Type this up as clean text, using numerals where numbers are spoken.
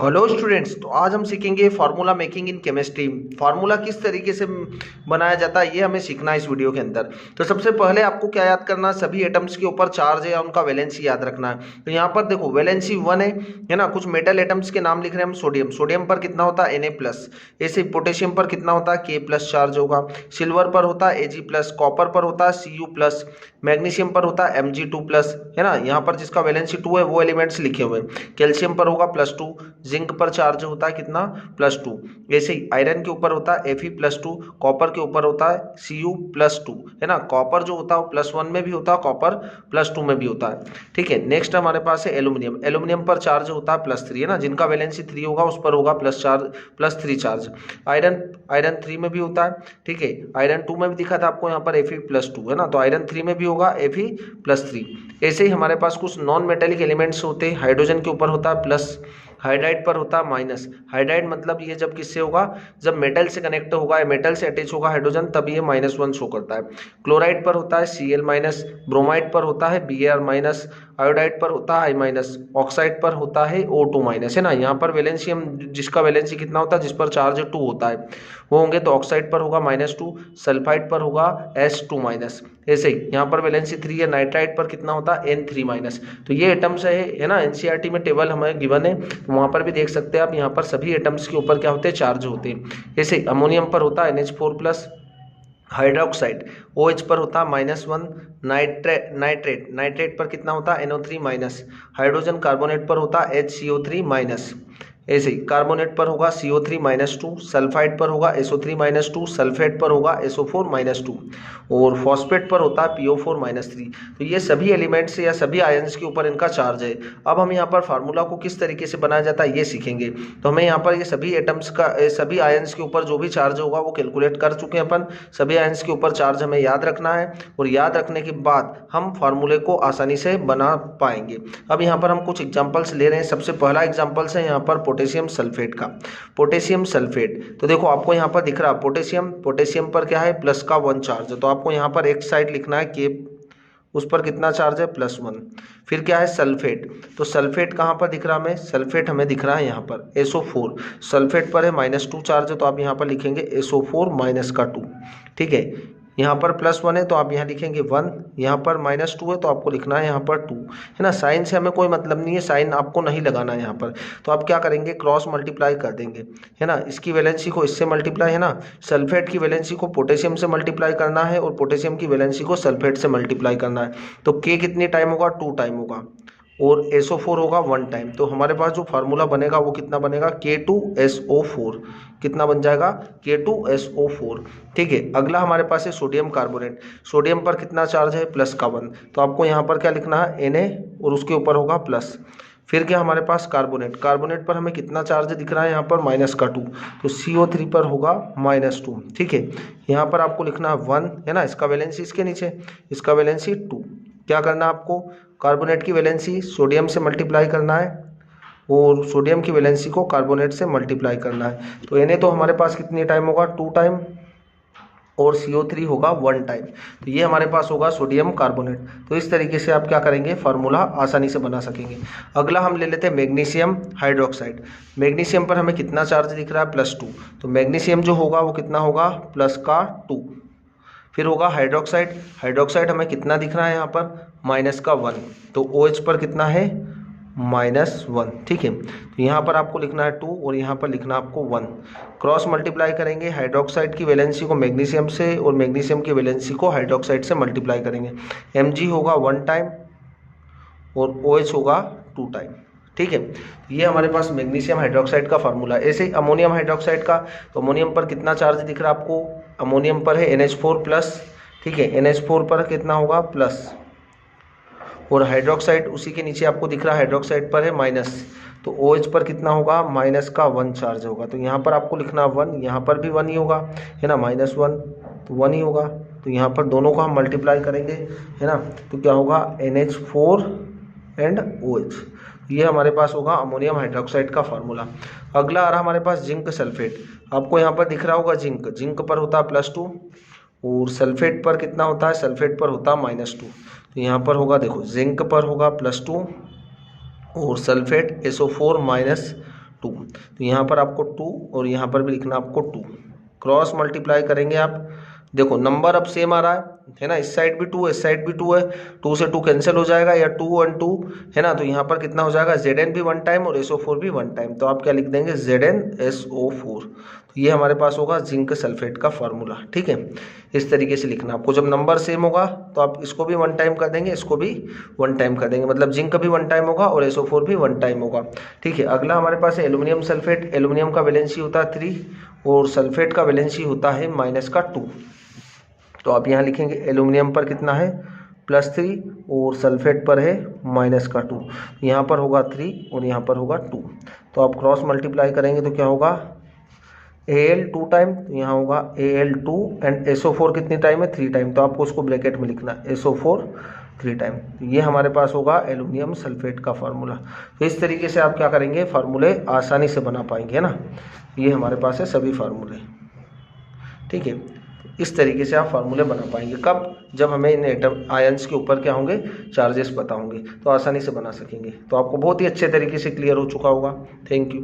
Hello students, तो आज हम सीखेंगे formula making in chemistry. Formula किस तरीके से बनाया जाता है ये हमें सीखना है इस वीडियो के अंदर। तो सबसे पहले आपको क्या याद करना है, सभी एटम्स के ऊपर चार्ज है या उनका वैलेंसी याद रखना है। तो यहाँ पर देखो वैलेंसी 1 है ना। कुछ मेटल एटम्स के नाम लिख रहे हैं हम। सोडियम पर कितना होता है Na+। ऐसे पोटेशियम पर कितना होता है K+ चार्ज होगा। सिल्वर पर होता है Ag+। कॉपर पर होता है Cu+। मैग्नीशियम पर होता है Mg2+, है ना। यहाँ पर जिसका वैलेंसी 2 है वो एलिमेंट्स लिखे हुए हैं। कैल्शियम पर होगा +2। जिंक पर चार्ज होता है कितना +2। ऐसे ही आयरन के ऊपर होता है Fe+2। कॉपर के ऊपर होता है Cu+2, है ना। कॉपर जो होता है वो +1 में भी होता है, कॉपर +2 में भी होता है। ठीक है, नेक्स्ट हमारे पास है एल्यूमिनियम। एल्यूमिनियम पर चार्ज होता है +3, है ना। जिनका वैलेंसी 3 होगा उस पर होगा +3 चार्ज। आयरन 3 में भी होता है। ठीक है, आयरन 2 में भी दिखा था आपको यहाँ पर Fe+2, है ना। तो आयरन 3 में भी होगा Fe+3। ऐसे ही हमारे पास कुछ नॉन मेटेलिक एलिमेंट्स होते हैं। हाइड्रोजन के ऊपर होता है प्लस, हाइड्राइड पर होता है माइनस। हाइड्राइड मतलब ये जब किससे होगा, जब मेटल से कनेक्ट होगा या मेटल से अटैच होगा हाइड्रोजन, तब ये -1 शो करता है। क्लोराइड पर होता है Cl-। ब्रोमाइड पर होता है Br-। आयोडाइड पर होता है I-। ऑक्साइड पर होता है O2-, है ना। यहाँ पर वैलेंसी हम जिसका वैलेंसी कितना होता है, जिस पर चार्ज 2 होता है वो होंगे। तो ऑक्साइड पर होगा -2, सल्फाइड पर होगा S2-। ऐसे ही यहाँ पर वैलेंसी 3 है। नाइट्राइड पर कितना होता है N3-। तो ये एटम्स है ना। एनसीईआरटी में टेबल हमें गिवन है, तो वहाँ पर भी देख सकते हैं आप। यहाँ पर सभी एटम्स के ऊपर क्या होते हैं, चार्ज होते हैं। जैसे अमोनियम पर होता है NH4+। हाइड्रोक्साइड OH पर होता है -1। नाइट्रेट पर कितना होता है NO3-। हाइड्रोजन कार्बोनेट पर होता है HCO3-। ऐसे ही कार्बोनेट पर होगा CO3-2। सल्फाइड पर होगा SO3-2। सल्फेट पर होगा SO4-2। और फॉस्फेट पर होता है PO4-3। तो ये सभी एलिमेंट्स या सभी आयंस के ऊपर इनका चार्ज है। अब हम यहाँ पर फार्मूला को किस तरीके से बनाया जाता है ये सीखेंगे। तो हमें यहाँ पर ये सभी एटम्स का, सभी आयंस के ऊपर जो भी चार्ज होगा वो कैलकुलेट कर चुके हैं अपन। सभी आयंस के ऊपर चार्ज हमें याद रखना है, और याद रखने के बाद हम फार्मूले को आसानी से बना पाएंगे। अब यहाँ पर हम कुछ एग्जांपल्स ले रहे हैं। सबसे पहला एग्जांपल्स है यहाँ पर पोटेशियम सल्फेट का। पोटेशियम सल्फेट, तो देखो आपको यहाँ पर दिख रहा है पोटेशियम पर क्या है, +1 चार्ज है। तो आपको यहाँ पर एक साइड लिखना है K, उस पर कितना चार्ज है, +1। फिर क्या है सल्फेट, तो सल्फेट कहाँ पर दिख रहा है हमें, सल्फेट हमें दिख रहा है यहाँ पर SO4। सल्फेट पर है -2 चार्ज है, तो आप यहाँ पर लिखेंगे SO4-2। ठीक है, यहाँ पर +1 है तो आप यहाँ लिखेंगे 1। यहाँ पर -2 है तो आपको लिखना है यहाँ पर 2, है ना। साइन से हमें कोई मतलब नहीं है, साइन आपको नहीं लगाना है यहाँ पर। तो आप क्या करेंगे, क्रॉस मल्टीप्लाई कर देंगे, है ना। इसकी वैलेंसी को इससे मल्टीप्लाई, है ना। सल्फेट की वैलेंसी को पोटेशियम से मल्टीप्लाई करना है, और पोटेशियम की वैलेंसी को सल्फेट से मल्टीप्लाई करना है। तो K कितनी टाइम होगा, 2 टाइम होगा, और SO4 होगा 1 टाइम। तो हमारे पास जो फार्मूला बनेगा वो कितना बनेगा, K2SO4। कितना बन जाएगा, K2SO4। ठीक है, अगला हमारे पास है सोडियम कार्बोनेट। सोडियम पर कितना चार्ज है, +1। तो आपको यहाँ पर क्या लिखना है, Na, और उसके ऊपर होगा प्लस। फिर क्या हमारे पास कार्बोनेट पर हमें कितना चार्ज दिख रहा है यहाँ पर, -2। तो CO3 पर होगा -2। ठीक है, यहाँ पर आपको लिखना है 1, है ना। इसका वैलेंसी इसके नीचे, इसका वैलेंसी 2। क्या करना है आपको, कार्बोनेट की वैलेंसी सोडियम से मल्टीप्लाई करना है, और सोडियम की वैलेंसी को कार्बोनेट से मल्टीप्लाई करना है। तो Na तो हमारे पास कितनी टाइम होगा, 2 टाइम, और CO3 होगा 1 टाइम। तो ये हमारे पास होगा सोडियम कार्बोनेट। तो इस तरीके से आप क्या करेंगे, फार्मूला आसानी से बना सकेंगे। अगला हम ले लेते हैं मैग्नीशियम हाइड्रोक्साइड। मैग्नीशियम पर हमें कितना चार्ज दिख रहा है, +2। तो मैग्नीशियम जो होगा वो कितना होगा, +2। फिर होगा हाइड्रोक्साइड हमें कितना दिख रहा है यहाँ पर, -1। तो OH पर कितना है, -1। ठीक है, तो यहाँ पर आपको लिखना है 2, और यहाँ पर लिखना आपको 1। क्रॉस मल्टीप्लाई करेंगे हाइड्रोक्साइड की वैलेंसी को मैग्नीशियम से, और मैग्नीशियम की वैलेंसी को हाइड्रोक्साइड से मल्टीप्लाई करेंगे। Mg होगा 1 टाइम, और OH होगा 2 टाइम। ठीक है, ये हमारे पास मैग्नीशियम हाइड्रोक्साइड का फार्मूला। ऐसे ही अमोनियम हाइड्रोक्साइड का, तो अमोनियम पर कितना चार्ज दिख रहा है आपको, अमोनियम पर है NH4+। ठीक है, NH4 पर कितना होगा, प्लस, और हाइड्रोक्साइड उसी के नीचे आपको दिख रहा है, हाइड्रोक्साइड पर है माइनस। तो OH पर कितना होगा, -1 चार्ज होगा। तो यहाँ पर आपको लिखना 1, यहाँ पर भी 1 ही होगा, है ना, -1 तो 1 ही होगा। तो यहाँ पर दोनों को हम मल्टीप्लाई करेंगे, है ना। तो क्या होगा, NH4 एंड OH। ये हमारे पास होगा अमोनियम हाइड्रोक्साइड का फार्मूला। अगला आ रहा हमारे पास जिंक सल्फेट। आपको यहाँ पर दिख रहा होगा जिंक पर होता है +2, और सल्फेट पर कितना होता है, सल्फेट पर होता है -2। तो यहाँ पर होगा, देखो जिंक पर होगा +2, और सल्फेट SO4 2। तो यहाँ पर आपको 2 और यहाँ पर भी लिखना आपको 2। क्रॉस मल्टीप्लाई करेंगे आप, देखो नंबर अब सेम आ रहा है ना, इस साइड भी 2 इस साइड भी 2 है, 2 से 2 कैंसिल हो जाएगा या 2 और 2 है ना। तो यहाँ पर कितना हो जाएगा, Zn भी 1 टाइम और SO4 भी 1 टाइम। तो आप क्या लिख देंगे, ZnSO4। तो ये हमारे पास होगा जिंक सल्फेट का फार्मूला। ठीक है, इस तरीके से लिखना आपको। जब नंबर सेम होगा तो आप इसको भी 1 टाइम कर देंगे, इसको भी 1 टाइम कर देंगे, मतलब जिंक भी 1 टाइम होगा और SO4 भी 1 टाइम होगा। ठीक है, अगला हमारे पास है एल्यूमिनियम सल्फेट। एल्यूमिनियम का वैलेंसी होता है 3 और सल्फेट का वैलेंसी होता है -2। तो आप यहाँ लिखेंगे एल्यूमिनियम पर कितना है +3 और सल्फेट पर है -2। यहाँ पर होगा 3 और यहाँ पर होगा 2। तो आप क्रॉस मल्टीप्लाई करेंगे तो क्या होगा, Al 2 टाइम, तो यहाँ होगा Al2 एंड SO4 कितनी टाइम है, 3 टाइम। तो आपको उसको ब्रैकेट में लिखना है SO4 3 टाइम। तो ये हमारे पास होगा एल्यूमिनियम सल्फेट का फार्मूला। तो इस तरीके से आप क्या करेंगे, फार्मूले आसानी से बना पाएंगे, है ना। ये हमारे पास है सभी फार्मूले। ठीक है, इस तरीके से आप फार्मूले बना पाएंगे। कब, जब हमें इन एटम आयंस के ऊपर क्या होंगे, चार्जेस पता होंगे, तो आसानी से बना सकेंगे। तो आपको बहुत ही अच्छे तरीके से क्लियर हो चुका होगा। Thank you.